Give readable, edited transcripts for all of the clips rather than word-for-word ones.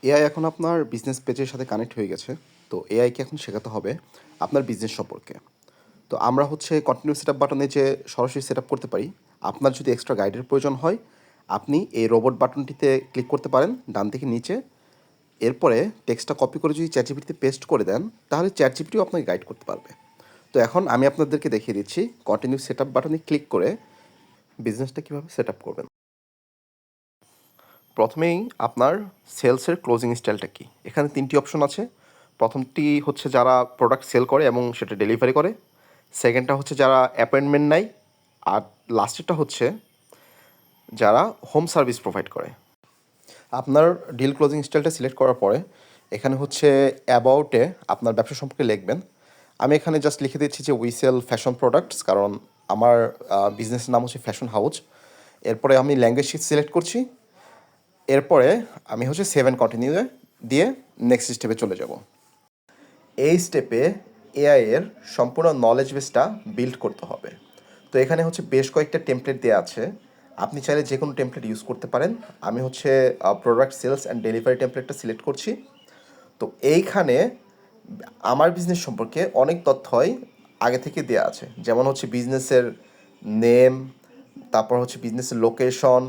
AI এখন আপনার business পেজের সাথে কানেক্ট হয়ে গেছে। তো এআইকে এখন শেখাতে হবে আপনার বিজনেস সম্পর্কে। তো আমরা হচ্ছে কন্টিনিউ সেটআপ বাটনে যে সরাসরি সেটআপ করতে পারি। আপনার যদি এক্সট্রা গাইডের প্রয়োজন হয়, আপনি এই রোবট বাটনটিতে ক্লিক করতে পারেন ডান থেকে নিচে। এরপরে টেক্সটটা কপি করে যদি চ্যাটজিপিটিতে পেস্ট করে দেন, তাহলে চ্যাটজিপিটিও আপনাকে গাইড করতে পারবে। তো এখন আমি আপনাদেরকে দেখিয়ে দিচ্ছি কন্টিনিউ সেটআপ বাটনে ক্লিক করে বিজনেসটা কীভাবে সেটআপ করবেন। প্রথমেই আপনার সেলসের ক্লোজিং স্টাইলটা কী, এখানে 3টি অপশন আছে। প্রথমটি হচ্ছে যারা প্রোডাক্ট সেল করে এবং সেটা ডেলিভারি করে। সেকেন্ডটা হচ্ছে যারা অ্যাপয়েন্টমেন্ট নেয়। আর লাস্টেরটা হচ্ছে যারা হোম সার্ভিস প্রোভাইড করে। আপনার ডিল ক্লোজিং স্টাইলটা সিলেক্ট করার পরে এখানে হচ্ছে অ্যাবাউটে আপনার ব্যবসা সম্পর্কে লিখবেন। আমি এখানে জাস্ট লিখে দিচ্ছি যে উই সেল ফ্যাশন প্রোডাক্টস, কারণ আমার বিজনেসের নাম হচ্ছে ফ্যাশন হাউস। এরপরে আমি ল্যাঙ্গুয়েজ সিলেক্ট করছি। এরপরে আমি হচ্ছে 7 কন্টিনিউ দিয়ে নেক্সট স্টেপে চলে যাব। এই স্টেপে এআই এর সম্পূর্ণ নলেজ বেসটা বিল্ড করতে হবে। তো এখানে হচ্ছে বেশ কয়েকটা টেমপ্লেট দেওয়া আছে, আপনি চাইলে যে কোনো টেমপ্লেট ইউজ করতে পারেন। আমি হচ্ছে প্রোডাক্ট সেলস অ্যান্ড ডেলিভারি টেমপ্লেটটা সিলেক্ট করছি। তো এইখানে আমার বিজনেস সম্পর্কে অনেক তথ্যই আগে থেকে দেওয়া আছে, যেমন হচ্ছে বিজনেসের নেম, তারপর হচ্ছে বিজনেসের লোকেশন,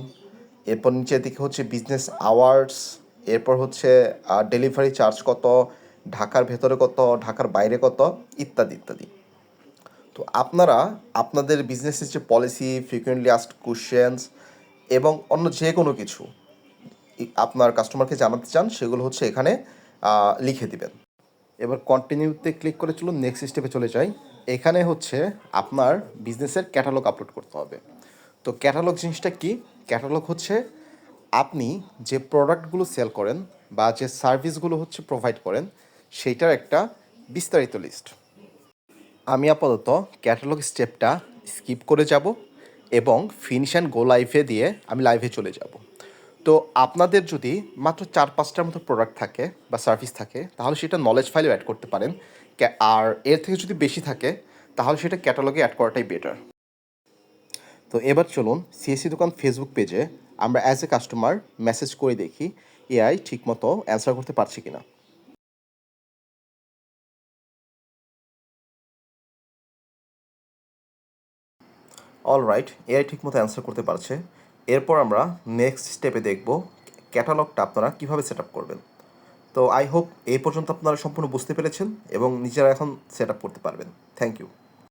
এরপর নিচের দিকে হচ্ছে বিজনেস আওয়ার্স, এরপর হচ্ছে ডেলিভারি চার্জ কত, ঢাকার ভেতরে কত, ঢাকার বাইরে কত, ইত্যাদি ইত্যাদি। তো আপনারা আপনাদের বিজনেসের যে পলিসি, ফ্রিকুয়েন্টলি আস্কড কোশ্চেন্স এবং অন্য যে কোনো কিছু আপনার কাস্টমারকে জানাতে চান, সেগুলো হচ্ছে এখানে লিখে দিবেন। এবার কন্টিনিউতে ক্লিক করে চলুন নেক্সট স্টেপে চলে যাই। এখানে হচ্ছে আপনার বিজনেসের ক্যাটালগ আপলোড করতে হবে। তো ক্যাটালগ জিনিসটা কি? ক্যাটালগ হচ্ছে আপনি যে প্রোডাক্টগুলো সেল করেন বা যে সার্ভিসগুলো হচ্ছে প্রোভাইড করেন, সেইটার একটা বিস্তারিত লিস্ট। আমি আপাতত ক্যাটালগ স্টেপটা স্কিপ করে যাব এবং ফিনিশ অ্যান্ড গো লাইভে দিয়ে আমি লাইভে চলে যাব। তো আপনাদের যদি মাত্র 4-5টার মতো প্রোডাক্ট থাকে বা সার্ভিস থাকে, তাহলে সেটা নলেজ ফাইলেও অ্যাড করতে পারেন। আর এর থেকে যদি বেশি থাকে, তাহলে সেটা ক্যাটালগে অ্যাড করাটাই বেটার। তো এবার চলুন সিএসসি দোকান ফেসবুক পেজে আমরা অ্যাজ এ কাস্টমার মেসেজ করে দেখি এআই ঠিকমতো অ্যান্সার করতে পারছে কিনা। অলরাইট, এআই ঠিকমতো অ্যান্সার করতে পারছে। এরপর আমরা নেক্সট স্টেপে দেখব ক্যাটালগটা আপনারা কীভাবে সেট আপ করবেন। তো আই হোপ এই পর্যন্ত আপনারা সম্পূর্ণ বুঝতে পেরেছেন এবং নিজেরা এখন সেট আপ করতে পারবেন। Thank you.